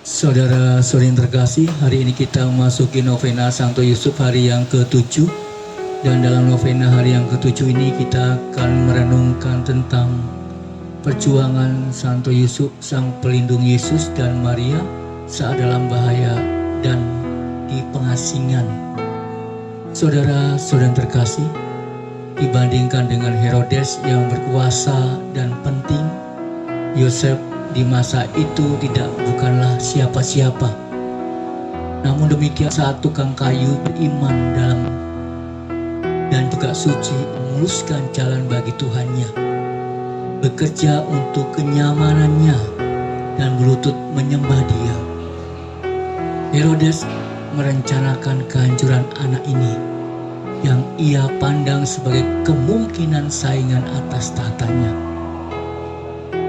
Saudara-saudari yang terkasih, hari ini kita memasuki novena Santo Yusuf hari yang ke-7. Dan dalam novena hari yang ke-7 ini kita akan merenungkan tentang perjuangan Santo Yusuf, Sang Pelindung Yesus dan Maria saat dalam bahaya dan di pengasingan. Saudara-saudari yang terkasih, dibandingkan dengan Herodes yang berkuasa dan penting, Yosef di masa itu bukanlah siapa-siapa. Namun demikian saat tukang kayu beriman dalam dan juga suci memuluskan jalan bagi Tuhannya, bekerja untuk kenyamanannya dan berlutut menyembah Dia. Herodes merencanakan kehancuran anak ini yang ia pandang sebagai kemungkinan saingan atas tahtanya.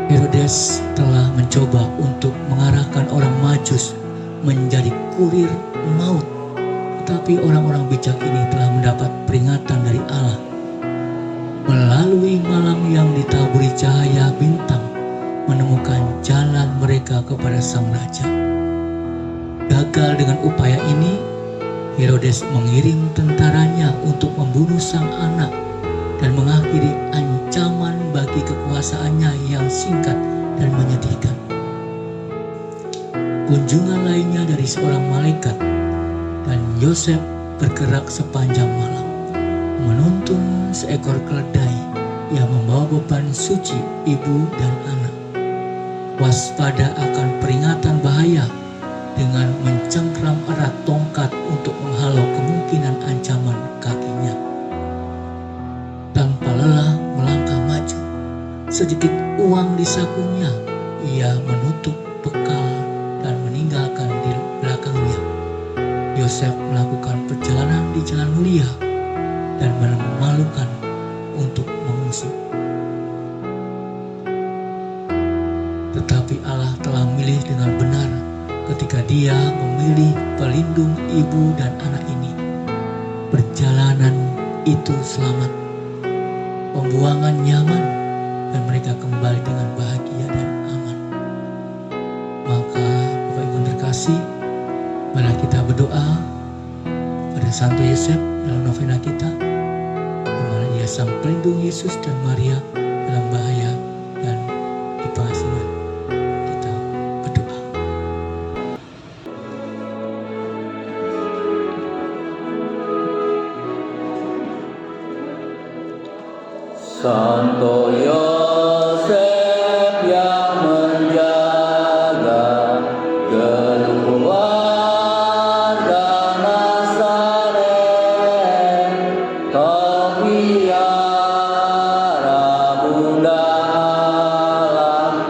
Herodes telah mencoba untuk mengarahkan orang Majus menjadi kurir maut, tetapi orang-orang bijak ini telah mendapat peringatan dari Allah. Melalui malam yang ditaburi cahaya bintang, menemukan jalan mereka kepada Sang Raja. Gagal dengan upaya ini, Herodes mengirim tentaranya untuk membunuh sang anak dan mengakhiri ancaman bagi kekuasaannya yang singkat dan menyedihkan. Kunjungan lainnya dari seorang malaikat dan Yosef bergerak sepanjang malam, menuntun seekor keledai yang membawa beban suci ibu dan anak. Waspada akan peringatan bahaya dengan mencengkram erat tongkat untuk menghalau kemungkinan ancaman kakinya. Tanpa lelah melangkah maju, sedikit uang di sakunya, ia menutup bekal dan meninggalkan di belakangnya. Yosef melakukan perjalanan di jalan mulia dan memalukan untuk mengungsi. Tetapi Allah telah memilih dengan benar ketika Dia memilih pelindung ibu dan anak ini. Perjalanan itu selamat, pembuangan nyaman, dan mereka kembali dengan bahagia dan aman. Maka Bapak Ibu terkasih, mari kita berdoa pada Santo Yosef dalam novena kita, di mana Dia Sang Pelindung Yesus dan Maria dalam bahaya dan di pengasingan. Kita berdoa. Santo Yosef yang menjaga keluarga Nazaret, kau piara Bunda Allah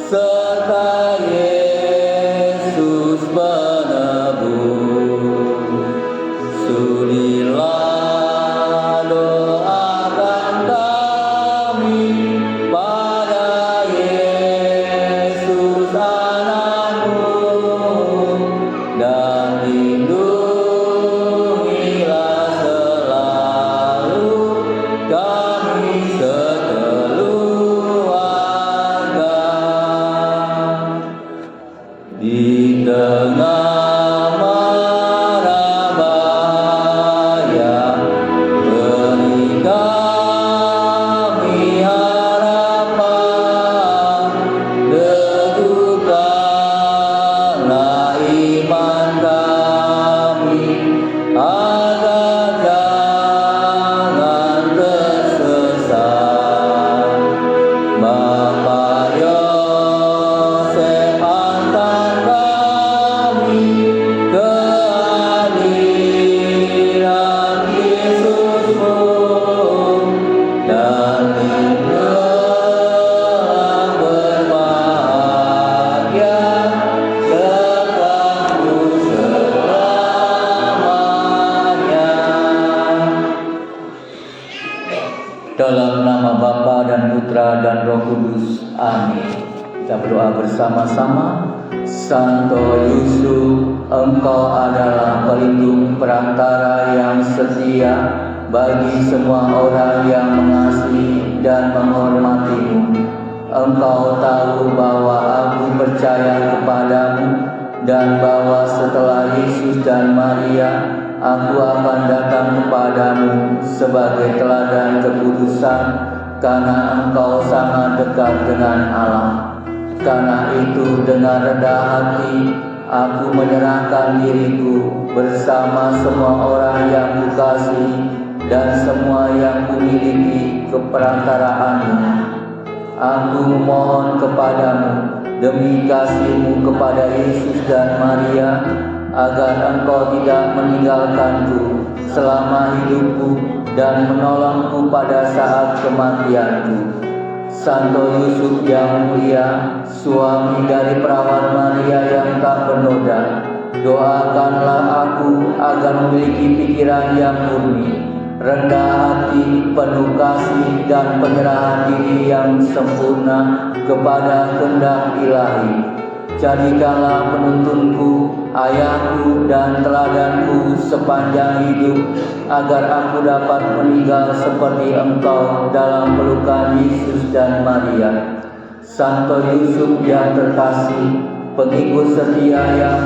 serta Yesus penebus. Sudilah doakan kami pada Yesus anakmu, dan lindungilah selalu kami sekeluarga. Di tengah mara bahaya, beri kami harapan, teguhkanlah iman kami, agar jangan tersesat. Bapa Yosef, hantar kami ke hadirat Yesusmu, dan hinggalah berbahagia sertamu selamanya. Dalam nama Bapa dan Putra dan Roh Kudus. Amin. Kita berdoa bersama-sama. Santo Yusuf, Engkau adalah pelindung perantara yang setia bagi semua orang yang mengasihi dan menghormati-Mu. Engkau tahu bahwa aku percaya kepadamu dan bahwa setelah Yesus dan Maria, aku akan datang kepadamu sebagai teladan kekudusan, karena Engkau sangat dekat dengan Allah. Karena itu dengan rendah hati aku menyerahkan diriku bersama semua orang yang kukasihi dan semua yang kumiliki ke perantaraanmu. Aku memohon kepadamu demi kasih-Mu kepada Yesus dan Maria, agar Engkau tidak meninggalkanku selama hidupku dan menolongku pada saat kematianku. Santo Yusuf yang mulia, suami dari perawan Maria yang tak bernoda, doakanlah aku agar memiliki pikiran yang murni, rendah hati, penuh kasih dan penyerahan diri yang sempurna kepada kehendak Ilahi. Jadikanlah penuntunku, ayahku dan teladanku sepanjang hidup, agar aku dapat meninggal seperti Engkau dalam pelukan Yesus dan Maria. Santo Yusuf yang terkasih, pengikut setia yang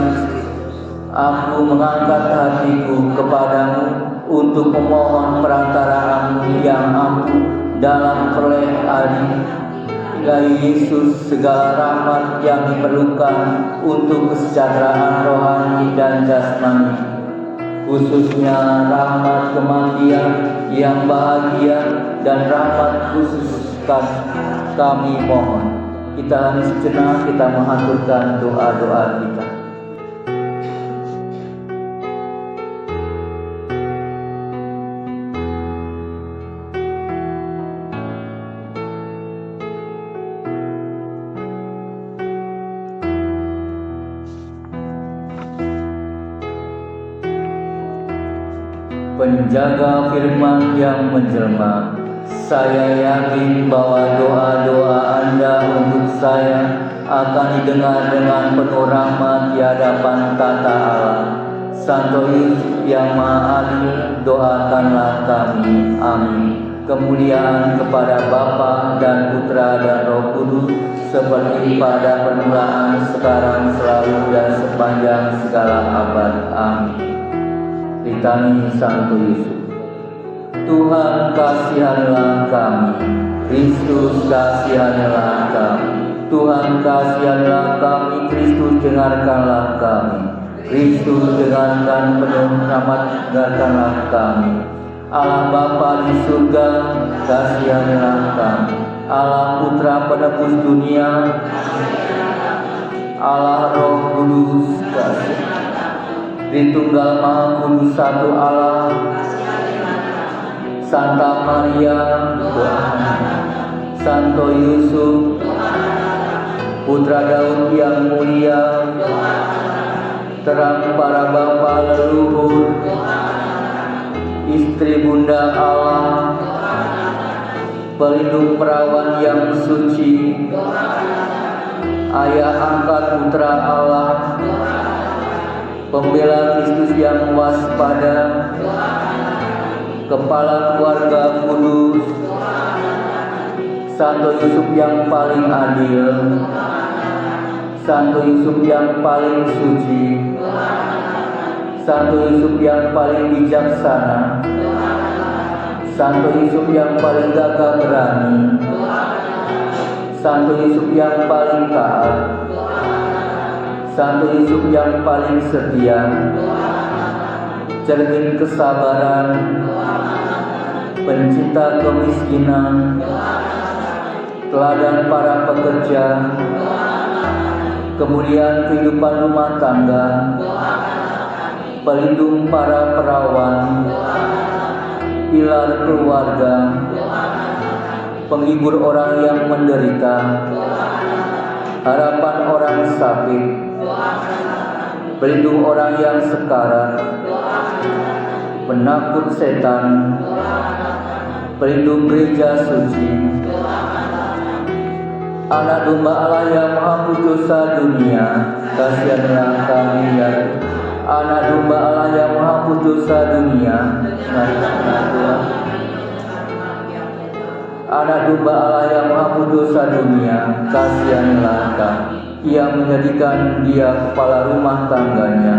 aku mengangkat hatiku kepadamu untuk memohon perantaraanmu yang ampuh dalam peroleh dari Yesus segala rahmat yang diperlukan untuk kesejahteraan rohani dan jasmani, khususnya rahmat kematian yang bahagia dan rahmat khusus kami mohon. Kita hening sejenak, kita mengaturkan doa-doa kita. Penjaga firman yang menjelma, saya yakin bahwa doa-doa Anda untuk saya akan didengar dengan penuh rahmat di hadapan tata Allah. Santo Yusuf yang Maha Adil, doakanlah kami. Amin. Kemuliaan kepada Bapa dan Putra dan Roh Kudus, seperti pada permulaan, sekarang, selalu, dan sepanjang segala abad. Amin. Litani Santo Yusuf. Tuhan kasihanilah kami, Kristus kasihanilah kami, Tuhan kasihanilah kami, Kristus dengarkanlah kami, Kristus dengarkan penuh rahmat, dengarkanlah kami. Allah Bapa di surga, kasihanilah kami. Allah Putra penebus dunia, Allah Roh Kudus, kasihanilah. Tritunggal Maha Kudus satu Allah, Santa Maria, Santo Yusuf, Putra Daud yang mulia, terang para bapa leluhur, istri Bunda Allah, pelindung perawan yang suci, ayah angkat Putra Allah, pembela Kristus yang waspada, kepala keluarga kudus, Santo Yusuf yang paling adil, Santo Yusuf yang paling suci, Santo Yusuf yang paling bijaksana, Santo Yusuf yang paling gagah berani, Santo Yusuf yang paling taat, Santo Yusuf yang paling setia, cermin kesabaran, pencinta kemiskinan, teladan para pekerja, kemuliaan kehidupan rumah tangga, pelindung para perawan, pilar keluarga, penghibur orang yang menderita, harapan orang sakit, pelindung orang yang sekarat, penakut setan, pelindung gereja suci, Anak domba Allah yang menghapus dosa dunia, kasihanlah kami ya. Anak domba Allah yang menghapus dosa dunia, kasihanlah Tuhan. Anak domba Allah yang menghapus dosa dunia, kasihanlah kami. yang menjadikan dia kepala rumah tangganya.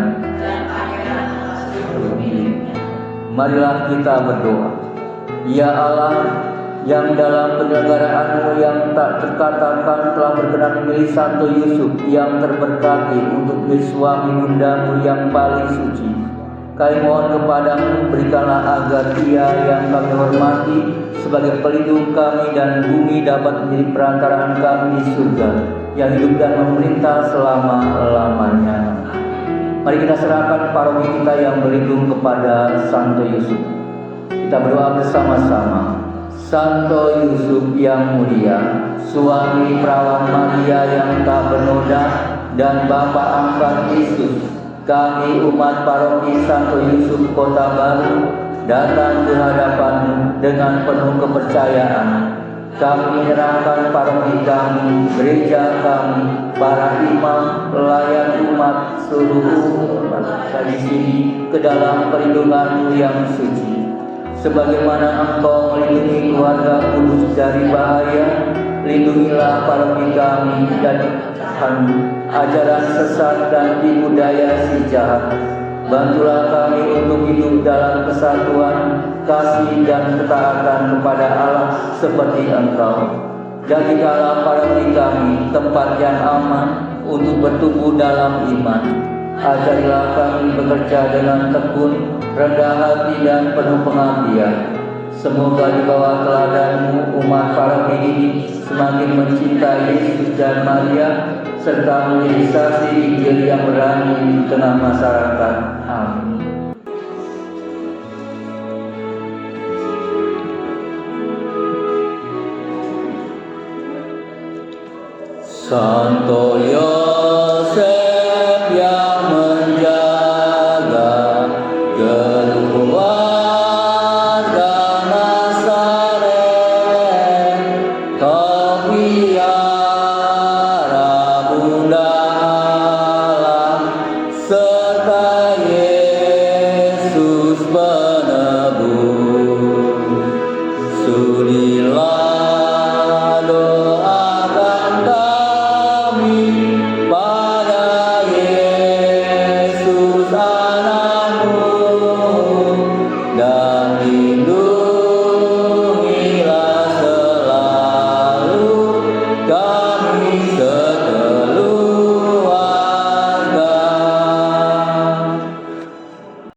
Marilah kita berdoa. Ya Allah, yang dalam penyelenggaraan-Mu yang tak terkatakan telah berkenan memilih Santo Yusuf yang terberkati untuk menjadi suami bundamu yang paling suci. Kami mohon kepadamu, berikanlah agar Dia yang kami hormati sebagai pelindung kami dan bumi dapat menjadi perantaraan kami di surga yang hidup dan memerintah selama-lamanya. Mari kita serahkan paroki kita yang berlindung kepada Santo Yusuf. Kita berdoa bersama-sama. Santo Yusuf yang mulia, suami perawan Maria yang tak bernoda dan Bapa angkat Yesus, kami umat paroki Santo Yusuf Kota Baru datang ke hadapan-Mu dengan penuh kepercayaan. Kami menyerahkan paroki kami, gereja kami, para imam, pelayan umat, seluruh umat di sini ke dalam perlindungan-Mu yang suci. Sebagaimana Engkau melindungi keluarga kudus dari bahaya, lindungilah paroki kami dan ajaran sesat dan tipu daya si jahat. Bantulah kami untuk hidup dalam kesatuan, kasih dan ketaatan kepada Allah seperti Engkau. Jadikanlah paroki kami tempat yang aman untuk bertumbuh dalam iman. Ajarilah kami bekerja dengan tekun, rendah hati dan penuh pengabdian. Semoga di bawah teladan-Mu umat paroki ini semakin mencintai Yesus dan Maria serta menjadi saksi Injil yang berani di tengah masyarakat. Amin. Santo Yosef yang